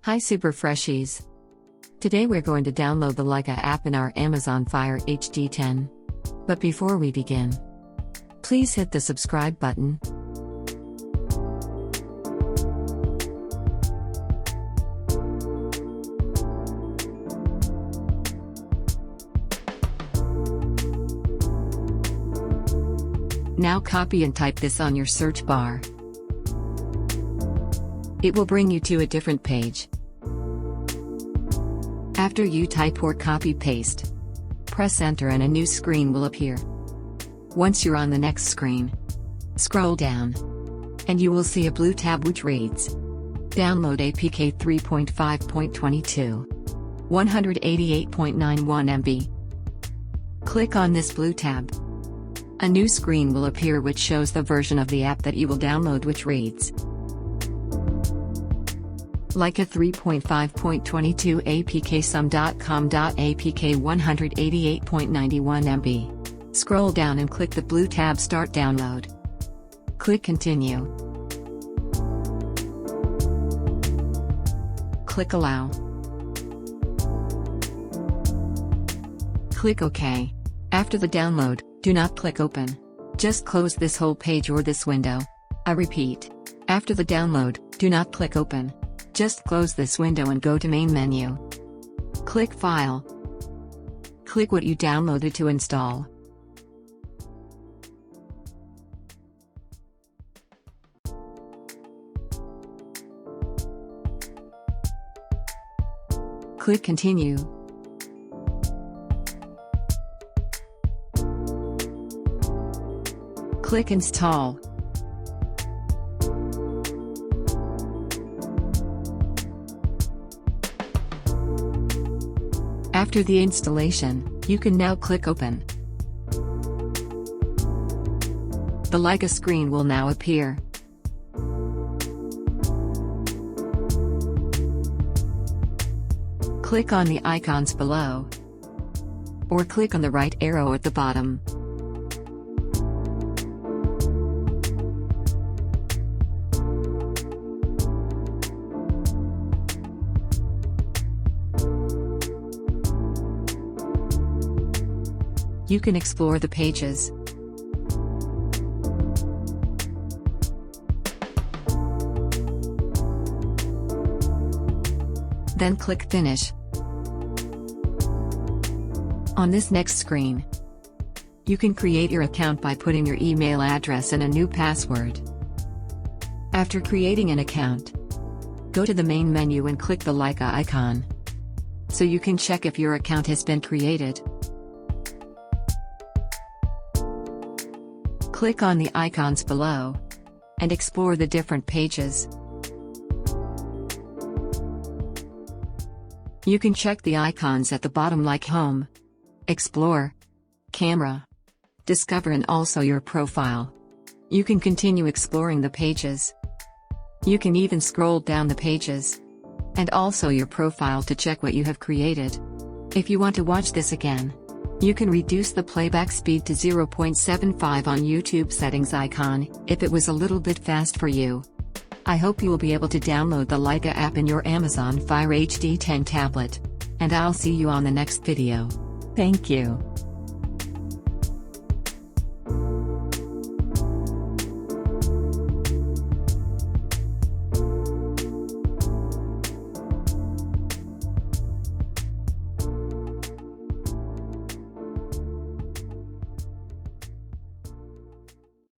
Hi Super Freshies! Today we're going to download the Lyka app in our Amazon Fire HD 10. But before we begin, please hit the subscribe button. Now copy and type this on your search bar. It will bring you to a different page. After you type or copy paste, press enter and a new screen will appear. Once you're on the next screen, scroll down, and you will see a blue tab which reads, Download APK 3.5.22, 188.91 MB. Click on this blue tab. A new screen will appear which shows the version of the app that you will download, which reads Lyka 3.5.22 APK sum.com.apk 188.91 MB. Scroll down and click the blue tab Start Download. Click Continue. Click Allow. Click OK. After the download, do not click Open. Just close this whole page or this window. I repeat. After the download, do not click Open. Just close this window and go to Main menu. Click File. Click what you downloaded to install. Click Continue. Click Install. After the installation, you can now click Open. The Lyka screen will now appear. Click on the icons below, or click on the right arrow at the bottom. You can explore the pages. Then click Finish. On this next screen, you can create your account by putting your email address and a new password. After creating an account, go to the main menu and click the Lyka icon, so you can check if your account has been created. Click on the icons below, and explore the different pages. You can check the icons at the bottom like Home, Explore, Camera, Discover and also your profile. You can continue exploring the pages. You can even scroll down the pages, and also your profile to check what you have created. If you want to watch this again, you can reduce the playback speed to 0.75 on YouTube settings icon, if it was a little bit fast for you. I hope you will be able to download the Lyka app in your Amazon Fire HD 10 tablet. And I'll see you on the next video. Thank you.